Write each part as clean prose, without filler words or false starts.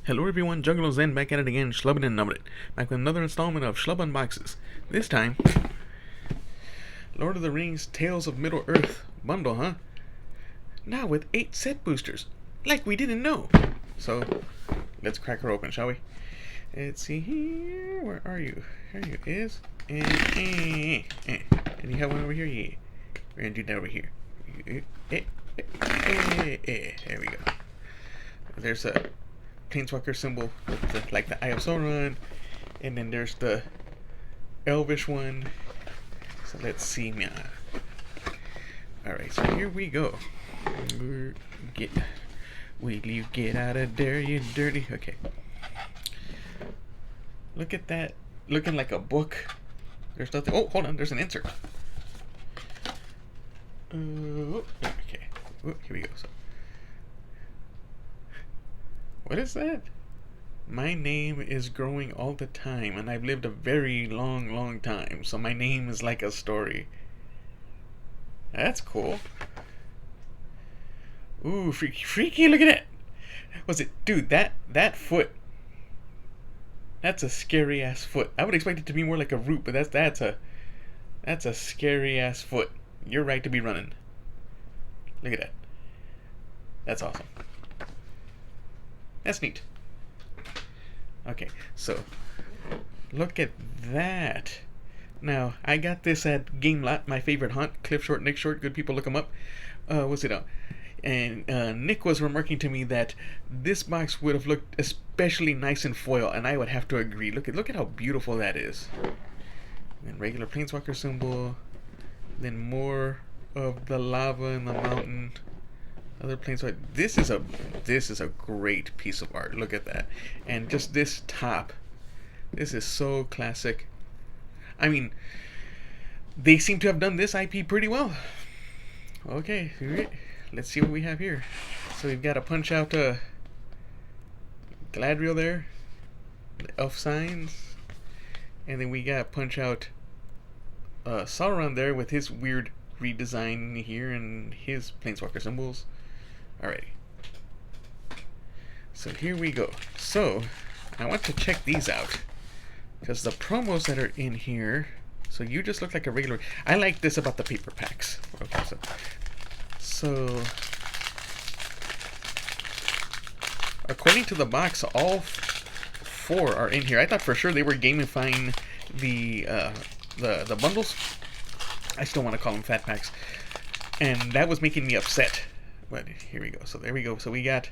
Hello everyone, Juggalozen back at it again, Schlubbing and Nubbing it. Back with another installment of Schlub Unboxes. This time, Lord of the Rings Tales of Middle-earth bundle, huh? Now with 8 set boosters, like we didn't know. So, let's crack her open, shall we? Let's see here, where are you? There you is. And you have one over here? Yeah. We're gonna do that over here. There we go. There's a Planeswalker symbol with like the Eye of Sauron, and then there's the Elvish one. So let's see now. Alright, so here we go. Will you get out of there, you dirty? Okay. Look at that. Looking like a book. There's nothing. Oh, hold on. There's an insert. Okay. Here we go. So, what is that? My name is growing all the time, and I've lived a very long time, so my name is like a story. That's cool. Ooh, freaky, look at that. Was it, dude, that foot. That's a scary ass foot. I would expect it to be more like a root, but that's a scary ass foot. You're right to be running. Look at that. That's awesome. That's neat. Okay, so look at that. Now, I got this at Game Lot, my favorite hunt. Cliff Short, Nick Short, good people, look them up. What's it on? And Nick was remarking to me that this box would have looked especially nice in foil, and I would have to agree. Look at how beautiful that is. And regular Planeswalker symbol, then more of the lava in the mountain. Other Planeswalker. This is a great piece of art. Look at that, and just this top. This is so classic. I mean, they seem to have done this IP pretty well. Okay, let's see what we have here. So we've got a punch out Galadriel there, the elf signs, and then we got punch out Sauron there with his weird redesign here and his Planeswalker symbols. Alrighty. So here we go. So I want to check these out because the promos that are in here. So you just look like a regular. I like this about the paper packs. Okay, so according to the box, all 4 are in here. I thought for sure they were gamifying the bundles. I still want to call them fat packs, and that was making me upset. But here we go. So there we go. So we got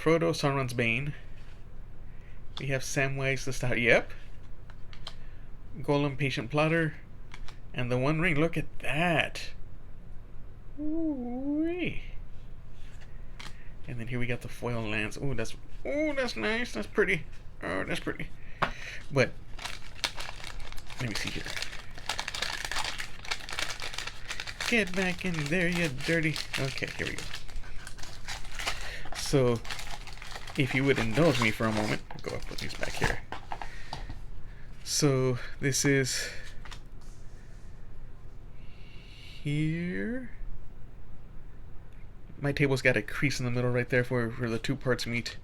Frodo, Sauron's Bane. We have Samwise the Stout. Yep. Golem, Patient Plotter, and the One Ring. Look at that. Ooh-wee. And then here we got the foil lands. Ooh, that's nice. That's pretty. Oh, that's pretty. But let me see here. Get back in there, you dirty. Okay, here we go. So, if you would indulge me for a moment, I'll go up with these back here. So, this is here. My table's got a crease in the middle right there where the 2 parts meet.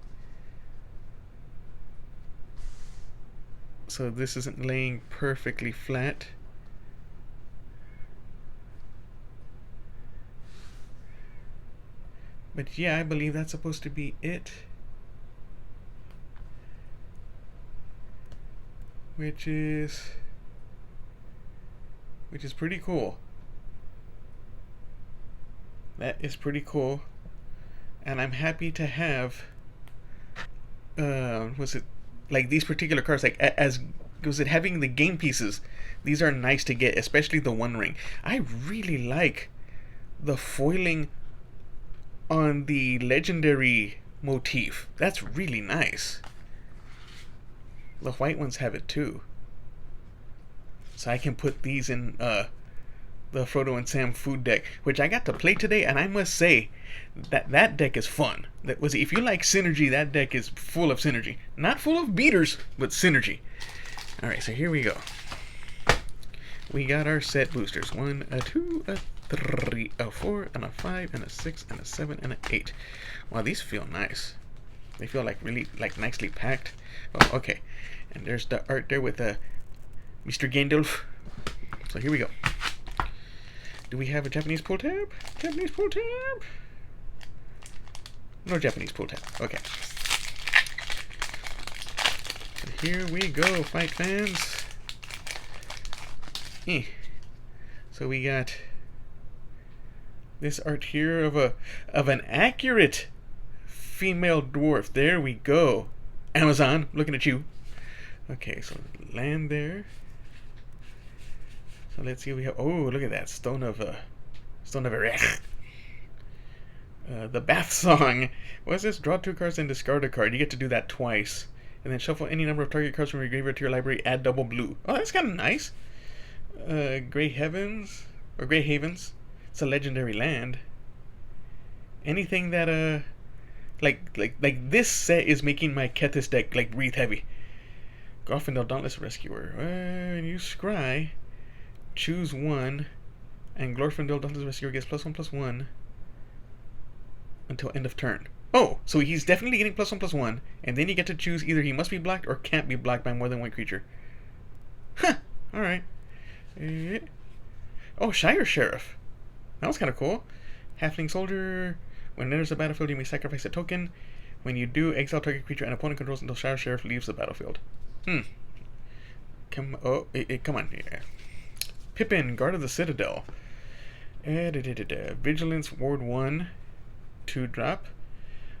So this isn't laying perfectly flat. But yeah, I believe that's supposed to be it. Which is pretty cool. That is pretty cool. And I'm happy to have was it like these particular cards, like having the game pieces. These are nice to get, especially the One Ring. I really like the foiling on the legendary motif. That's really nice. The white ones have it too. So I can put these in the Frodo and Sam food deck, which I got to play today, and I must say that deck is fun. If you like synergy, that deck is full of synergy. Not full of beaters, but synergy. Alright, so here we go. We got our set boosters. 1, a 2, a 3, a 4, and a 5, and a 6, and a 7, and an 8. Wow, these feel nice. They feel like really like nicely packed. Oh, okay. And there's the art there with Mr. Gandalf. So here we go. Do we have a Japanese pull tab? Japanese pull tab? No Japanese pull tab. Okay. So here we go, fight fans. So we got this art here of an accurate female dwarf. There we go. Amazon, looking at you. Okay, so land there. So let's see what we have. Oh, look at that. Stone of Erech. The bath song. What's this? Draw 2 cards and discard a card. You get to do that twice. And then shuffle any number of target cards from your graveyard to your library. Add double blue. Oh, that's kind of nice. Grey Havens. It's a legendary land. Anything that like this set is making my Kethis deck like breathe heavy. Glorfindel Dauntless Rescuer. When you scry, choose one, and Glorfindel Dauntless Rescuer gets +1/+1 until end of turn. Oh, so he's definitely getting +1/+1, and then you get to choose either he must be blocked or can't be blocked by more than one creature. Huh. All right. Oh, Shire Sheriff. That was kind of cool. Halfling Soldier. When it enters the battlefield, you may sacrifice a token. When you do, exile target creature and opponent controls until Shire Sheriff leaves the battlefield. Come on. Yeah. Pippin, Guard of the Citadel. Vigilance, Ward 1. 2-drop.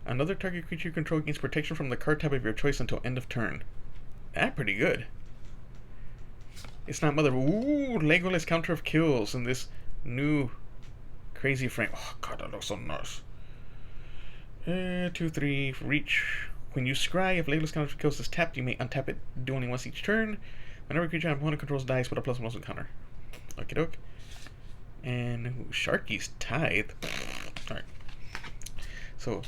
Another target creature you control gains protection from the card type of your choice until end of turn. That's pretty good. It's not Mother. Ooh, Legolas counter of kills in this new crazy frame. Oh god, that looks so nice. 2/3 reach. When you scry, if Legolas counter of kills is tapped, you may untap it. Do only once each turn. Whenever a creature and opponent controls dies, put a +1/+1 counter. Okie doke. And Sharky's Tithe. Alright. So,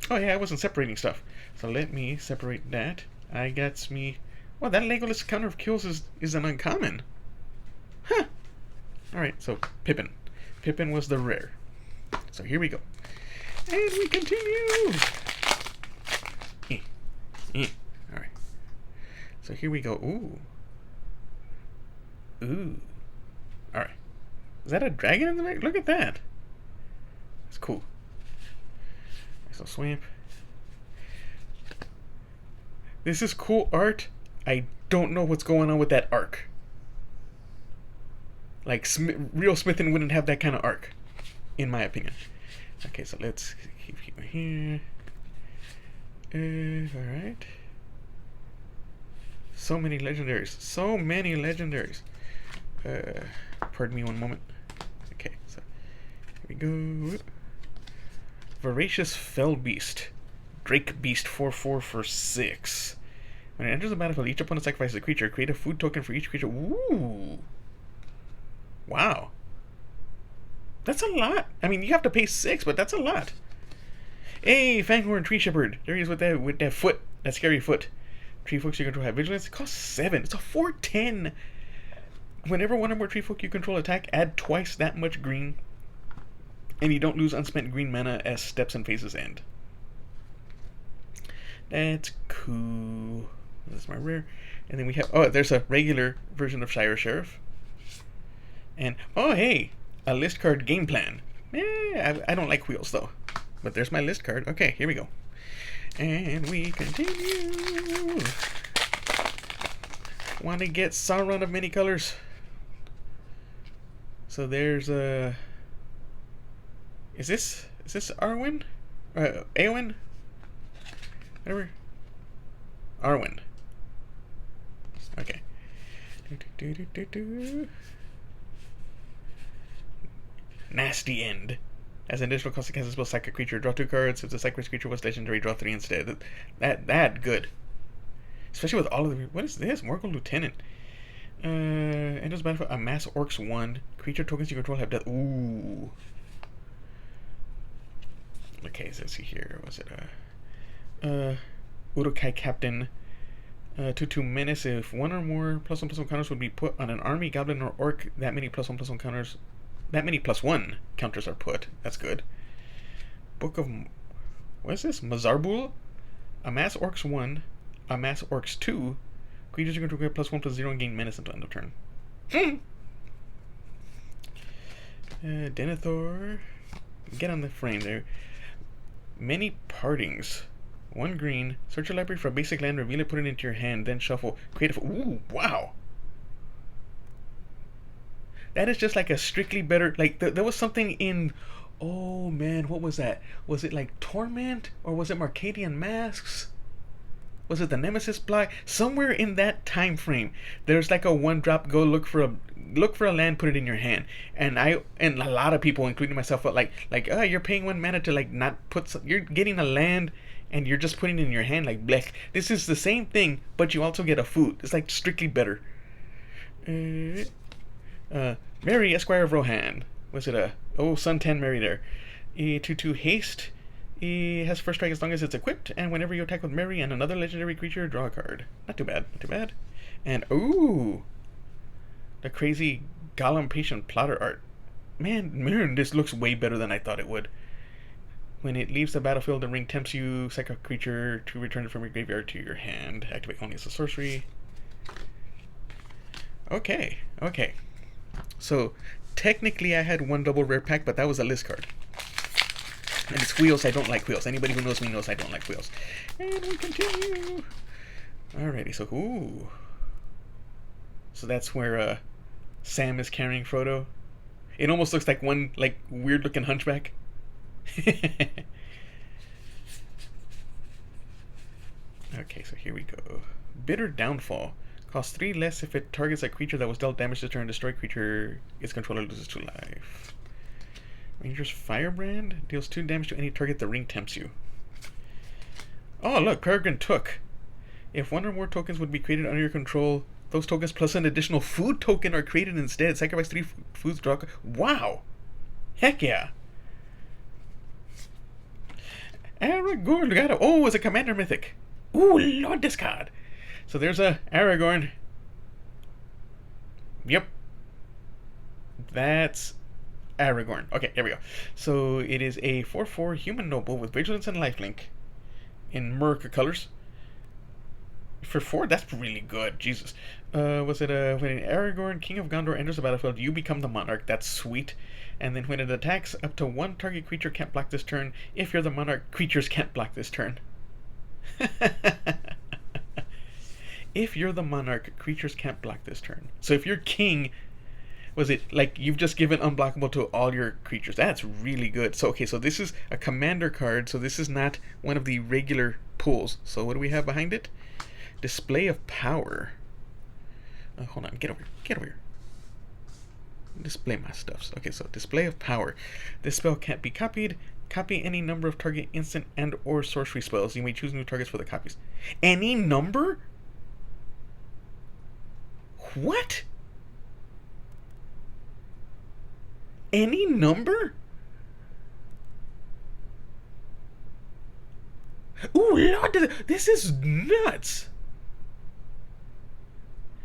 oh yeah, I wasn't separating stuff. So let me separate that. I got me. Well, that Legolas counter of kills is an uncommon. Huh. Alright, so Pippin. Pippin was the rare. So here we go. And we continue. Alright. So here we go. Ooh. Alright. Is that a dragon in the back? Look at that. That's cool. So Swamp. This is cool art. I don't know what's going on with that arc. Like, real Smithin wouldn't have that kind of arc, in my opinion. Okay, so let's keep going here. Alright. So many legendaries. So many legendaries. Pardon me one moment. Okay, so here we go. Voracious Fell Beast. Drake Beast 4/4 for 6. When it enters the battlefield, each opponent sacrifices a creature. Create a food token for each creature. Ooh. Wow. That's a lot. I mean, you have to pay 6, but that's a lot. Hey, Fanghorn Tree Shepherd. There he is with that foot. That scary foot. Tree folks you control have vigilance. It costs 7. It's a 4/10. Whenever one or more tree folk you control attack, add twice that much green. And you don't lose unspent green mana as steps and phases end. That's cool. That's my rare. And then we have, oh, there's a regular version of Shire Sheriff. And, oh, hey, a list card game plan. I don't like wheels, though. But there's my list card. Okay, here we go. And we continue. Want to get Sauron of many colors. So there's a... Is this Arwen? Eowyn? Whatever. Arwen. Okay. Nasty End. As an additional cost, it casts a spell, sack a creature, draw 2 cards. If the sacrificed creature was legendary, draw 3 instead. That good. Especially with all of the... What is this? Morgul Lieutenant. Enters battlefield. Amass Orcs 1. Creature tokens you control have death. Ooh. Okay, so let's see here. Was it Urukai Captain. 2/2 Menace. If one or more +1/+1 counters would be put on an army, goblin, or orc, that many +1/+1 counters. That many +1 counters are put. That's good. Book of... What is this? Mazarbul? Amass Orcs 1, Amass Orcs 2. Creatures you control get +1/+0 and gain menace until end of turn. Denethor. Get on the frame there. Many partings. 1 green. Search your library for a basic land, reveal it, put it into your hand, then shuffle. Create a. Ooh, wow! That is just like a strictly better. Like, there was something in. Oh man, what was that? Was it like Torment? Or was it Marcadian Masks? Was it the Nemesis Blight? Somewhere in that time frame, there's like a 1-drop. Go look for a land, put it in your hand. And a lot of people, including myself, felt like you're paying 1 mana to like not put. You're getting a land, and you're just putting it in your hand like blech. This is the same thing, but you also get a food. It's like strictly better. Mary, Esquire of Rohan. Was it a Suntan Mary there? 2/2 haste. He has first strike as long as it's equipped, and whenever you attack with Mary and another legendary creature, draw a card. Not too bad, not too bad. And ooh, the crazy Gollum Patient Plotter art. Man, this looks way better than I thought it would. When it leaves the battlefield, the ring tempts you, sack a creature to return it from your graveyard to your hand. Activate only as a sorcery. Okay. So technically, I had 1 double rare pack, but that was a list card. And it's wheels. I don't like wheels. Anybody who knows me knows I don't like wheels. And we continue. Alrighty, so ooh. So that's where Sam is carrying Frodo. It almost looks like one like weird looking hunchback. Okay, so here we go. Bitter Downfall. Costs 3 less if it targets a creature that was dealt damage this turn. Destroy creature. Its controller loses 2 life. Ranger's Firebrand deals 2 damage to any target the ring tempts you. Oh, look, Peregrine Took. If 1 or more tokens would be created under your control, those tokens plus an additional food token are created instead. Sacrifice 3 foods, draw. Wow! Heck yeah! Aragorn, got it. Oh, it's a commander mythic. Ooh, Lord, discard. So there's a Aragorn. Yep. That's Aragorn. Okay, here we go. So it is a 4/4 human noble with vigilance and lifelink in Merc colors. For 4, that's really good. Jesus. Was it when Aragorn, King of Gondor, enters the battlefield, you become the monarch. That's sweet. And then when it attacks, up to 1 target creature can't block this turn. If you're the monarch, creatures can't block this turn. If you're the monarch, creatures can't block this turn. So if you're king, was it like you've just given unblockable to all your creatures? That's really good. So okay, so this is a commander card, so this is not one of the regular pulls. So what do we have behind it? Display of Power. Hold on, get over here. Display my stuffs. Okay, so Display of Power. This spell can't be copied. Copy any number of target instant and or sorcery spells. You may choose new targets for the copies. Any number? What? Any number? Ooh, Lord, this is nuts.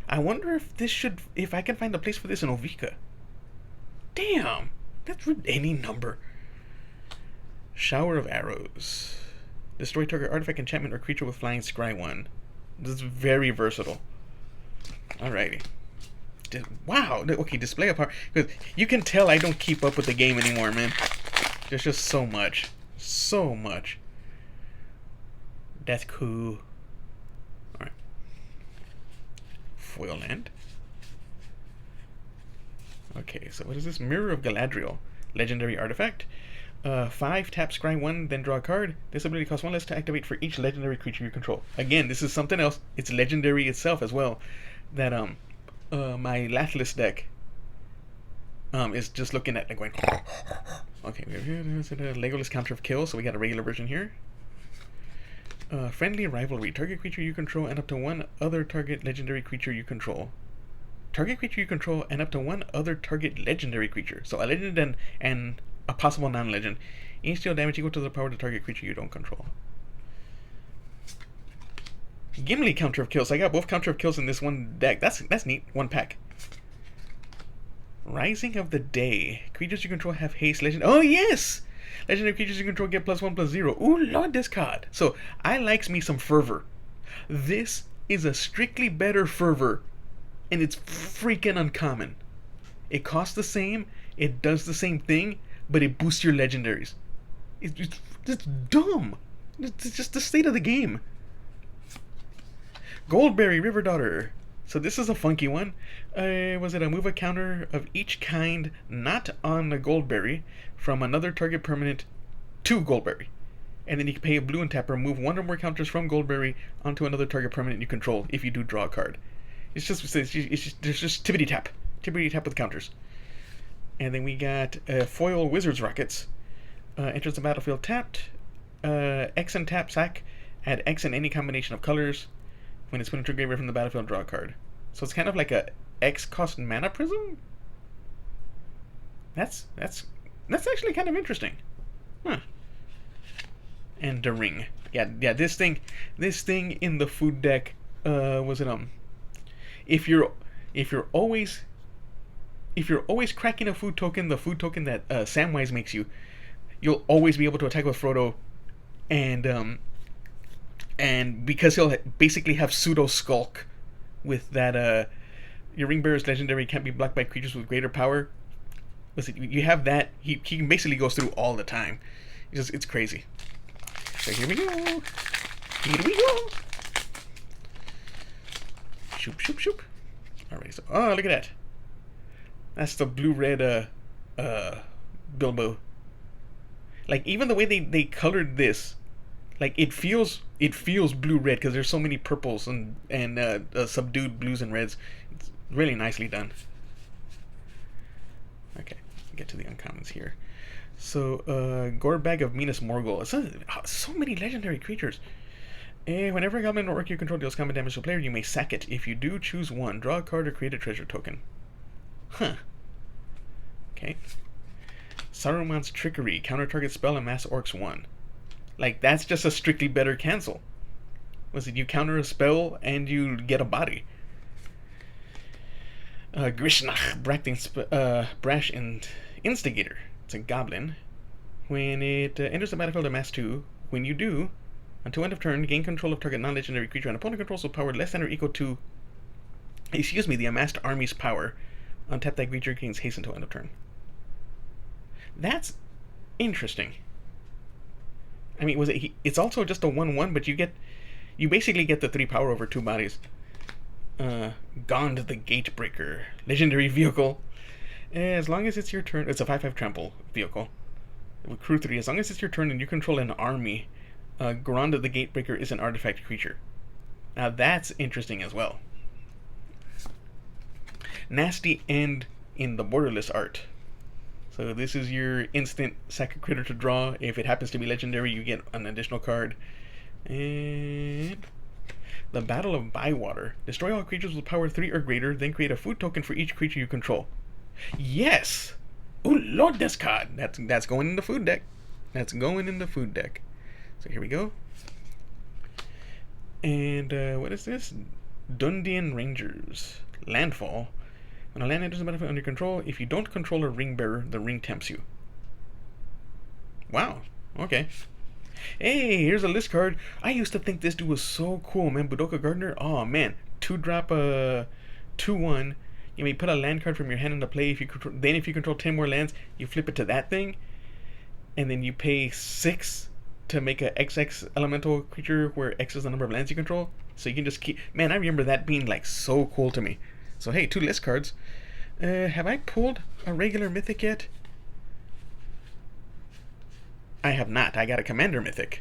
I wonder if I can find a place for this in Ovika. Damn, that's any number. Shower of Arrows. Destroy target artifact, enchantment, or creature with flying scry 1. This is very versatile. Alrighty. Wow. Okay, Display of Power. Because you can tell I don't keep up with the game anymore, man. There's just so much. So much. That's cool. Alright. Foil land. Okay, so what is this? Mirror of Galadriel. Legendary artifact. 5, tap scry 1, then draw a card. This ability costs 1 less to activate for each legendary creature you control. Again, this is something else. It's legendary itself as well. That my Lathlis deck is just looking at like going. Okay, is it a Legolas Counter of Kill? So we got a regular version here. Friendly Rivalry. Target creature you control and up to 1 other target legendary creature you control. Target creature you control and up to 1 other target legendary creature. So a legend and a possible non-legend. Each deal damage equal to the power of the target creature you don't control. Gimli Counter of Kills. I got both Counter of Kills in this one deck. That's neat. 1 pack. Rising of the Day. Creatures you control have haste legend. Oh yes! Legendary creatures you control get +1/+0. Ooh, lord, this card. So I likes me some Fervor. This is a strictly better Fervor, and it's freaking uncommon. It costs the same, it does the same thing, but it boosts your legendaries. It's dumb. It's just the state of the game. Goldberry, River Daughter. So this is a funky one. Was it a move a counter of each kind not on the Goldberry from another target permanent to Goldberry? And then you can pay a blue and tap or move one or more counters from Goldberry onto another target permanent you control if you do draw a card. There's just tippity tap with counters. And then we got foil Wizard's Rockets. Enters the battlefield tapped. X and tap sack. Add X in any combination of colors. When it's put into a graveyard from the battlefield, draw a card. So it's kind of like a X cost mana prism. That's actually kind of interesting, huh? And the ring, yeah. This thing in the food deck. Was it if you're always cracking a food token, the food token that Samwise makes you, you'll always be able to attack with Frodo, and because he'll basically have pseudo skulk with that, your ring bearer's legendary can't be blocked by creatures with greater power. Listen, you have that. He basically goes through all the time. It's crazy. So here we go. Shoop, shoop, shoop. Alright, so look at that. That's the blue-red Bilbo. Like, even the way they colored this, like, it feels blue-red because there's so many purples and subdued blues and reds. It's really nicely done. Okay, get to the uncommons here. So, Gorbag of Minas Morgul. So many legendary creatures. Whenever a goblin or orc you control deals combat damage to a player, you may sack it. If you do, choose one. Draw a card or create a treasure token. Huh. Okay. Saruman's Trickery. Counter target spell and mass orcs 1. Like, that's just a strictly better cancel. Was it you counter a spell and you get a body? Grishnach. Brash and Instigator. It's a goblin. When it enters the battlefield at mass 2, when you do, until end of turn, gain control of target non-legendary creature and opponent controls with power less than or equal to, the amassed army's power. Untap that creature, gains haste until end of turn. That's interesting. I mean, it's also just a 1/1, but you basically get the 3 power over 2 bodies. Gond the Gatebreaker. Legendary vehicle. As long as it's your turn, it's a 5/5 trample vehicle. With crew 3, as long as it's your turn and you control an army, Gond the Gatebreaker is an artifact creature. Now that's interesting as well. Nasty End in the Borderless art. So this is your instant sack a critter to draw. If it happens to be legendary, you get an additional card. And the Battle of Bywater. Destroy all creatures with power 3 or greater, then create a food token for each creature you control. Yes! Oh lord, this card! That's going in the food deck. That's going in the food deck. So here we go. And what is this? Dundian Rangers. Landfall. When a land enters the battlefield under control, if you don't control a ring bearer, the ring tempts you. Wow. Okay. Hey, here's a list card. I used to think this dude was so cool, man. Budoka Gardener. Oh man, 2-drop 2/1. You may put a land card from your hand into play. If you control 10 more lands, you flip it to that thing, and then you pay 6 to make a XX elemental creature where X is the number of lands you control. So you can just keep. Man, I remember that being like so cool to me. So hey, 2 list cards. Have I pulled a regular mythic yet? I have not. I got a commander mythic,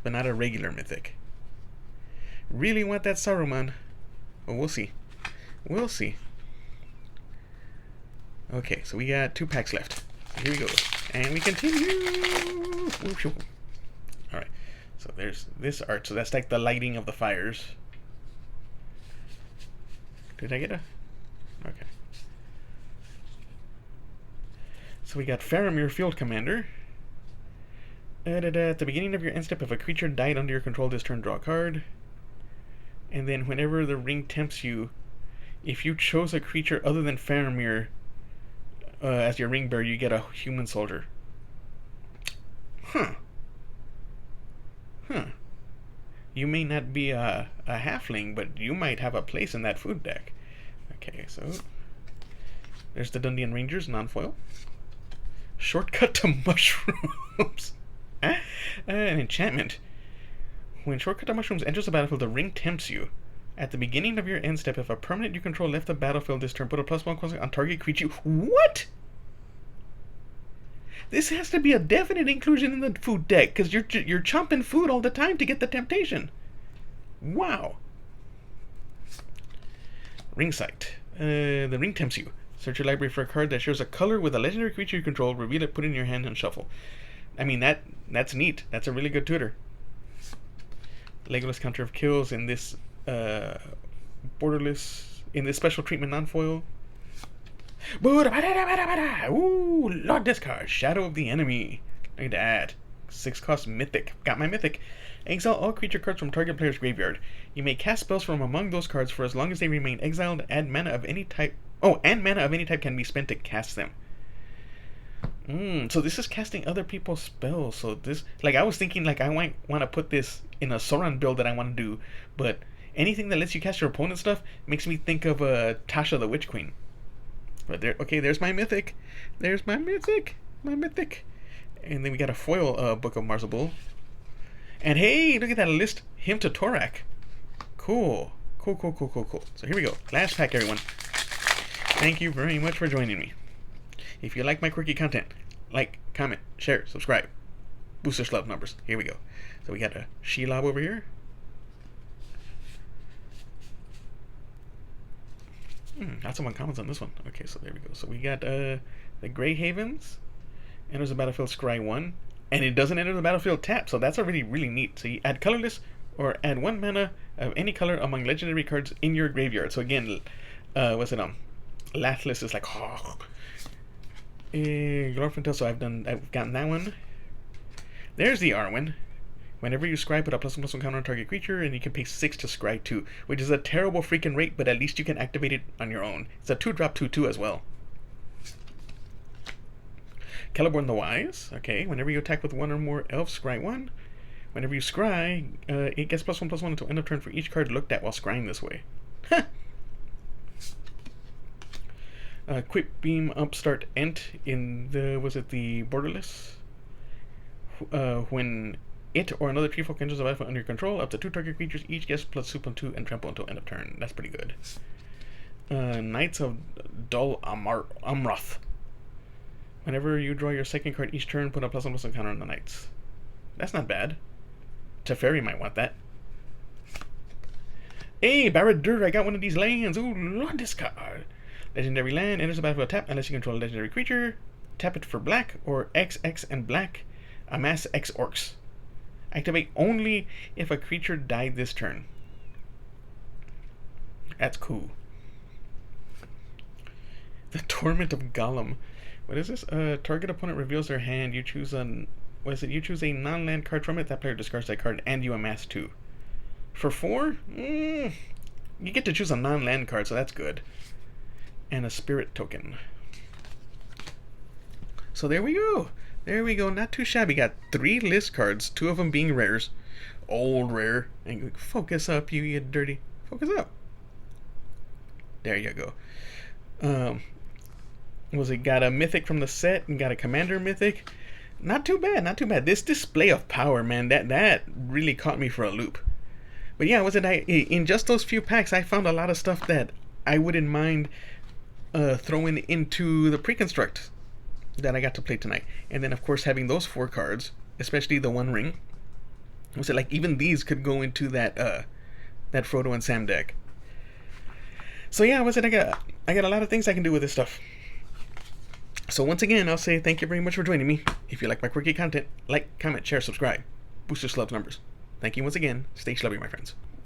but not a regular mythic. Really want that Saruman. Well, we'll see. We'll see. Okay, so we got 2 packs left. Here we go. And we continue. Alright, so there's this art. So that's like the lighting of the fires. Did I get a... Okay. So we got Faramir, Field Commander. At the beginning of your end step, if a creature died under your control this turn, draw a card. And then whenever the ring tempts you, if you chose a creature other than Faramir as your ring bearer, you get a human soldier. Huh. Huh. You may not be a halfling, but you might have a place in that food deck. Okay, so there's the Dundian Rangers non-foil. Shortcut to mushrooms. An enchantment. When Shortcut to Mushrooms enters the battlefield, the ring tempts you. At the beginning of your end step, if a permanent you control left the battlefield this turn, put a +1 on target creature. What? This has to be a definite inclusion in the food deck, because you're chomping food all the time to get the temptation. Wow. Ring sight. The ring tempts you. Search your library for a card that shares a color with a legendary creature you control, reveal it, put it in your hand, and shuffle. I mean, that's neat. That's a really good tutor. Legolas counter of kills in this borderless, in this special treatment non-foil. Ooh, Lord discard. Shadow of the Enemy. Look at that. 6 cost mythic. Got my mythic. Exile all creature cards from target player's graveyard. You may cast spells from among those cards for as long as they remain exiled. Add mana of any type. Oh, and mana of any type can be spent to cast them. So this is casting other people's spells. So this, like, I was thinking, like, I might want to put this in a Sauron build that I want to do, but anything that lets you cast your opponent's stuff makes me think of Tasha the Witch Queen. But there, okay, there's my mythic. There's my mythic. My mythic. And then we got a foil Book of Marzabul. And hey, look at that list. Hymn to Torak. Cool. Cool. So here we go. Last pack, everyone. Thank you very much for joining me. If you like my quirky content, like, comment, share, subscribe. Booster Schlub numbers. Here we go. So we got a Shelob over here. Lots of uncommons on this one. Okay, so there we go. So we got the Grey Havens. Enters the battlefield scry 1. And it doesn't enter the battlefield tap. So that's already really neat. So you add colorless or add 1 mana of any color among legendary cards in your graveyard. So again, what's it Lathless is like, oh. Glorfintel, so I've gotten that one. There's the Arwen. Whenever you scry, put a +1/+1 counter on target creature, and you can pay 6 to scry 2, which is a terrible freaking rate, but at least you can activate it on your own. It's a 2-drop 2/2 as well. Celeborn the Wise. Okay, whenever you attack with 1 or more elves, scry 1. Whenever you scry, it gets +1/+1 until end of turn for each card looked at while scrying this way. Quick Beam Upstart Ent in the, was it the Borderless? When it or another tree folk enters the battlefield under your control, up to 2 target creatures each gets +2/+2 and trample until end of turn. That's pretty good. Knights of Dol Amroth. Whenever you draw your second card each turn, put a +1/+1 counter on the Knights. That's not bad. Teferi might want that. Hey, Barad-dûr, I got one of these lands. Ooh, Lord discard. Legendary land enters the battlefield tap unless you control a legendary creature. Tap it for black or XX and black. Amass X orcs. Activate only if a creature died this turn. That's cool. The Torment of Gollum. What is this? Target opponent reveals their hand. You choose you choose a non-land card from it. That player discards that card, and you amass 2. For 4, you get to choose a non-land card, so that's good. And a spirit token. So there we go. There we go. Not too shabby. Got 3 list cards, 2 of them being rares. Old rare. And focus up, you dirty. Focus up. There you go. Was it got a mythic from the set and got a commander mythic? Not too bad, not too bad. This display of power, man, that really caught me for a loop. But yeah, in just those few packs, I found a lot of stuff that I wouldn't mind throwing into the pre-construct that I got to play tonight. And then, of course, having those 4 cards, especially the One Ring. Was it like even these could go into that Frodo and Sam deck? So yeah, I got a lot of things I can do with this stuff. So once again, I'll say thank you very much for joining me. If you like my quirky content, like, comment, share, subscribe. Booster Schlub's numbers. Thank you once again. Stay schlubby, my friends.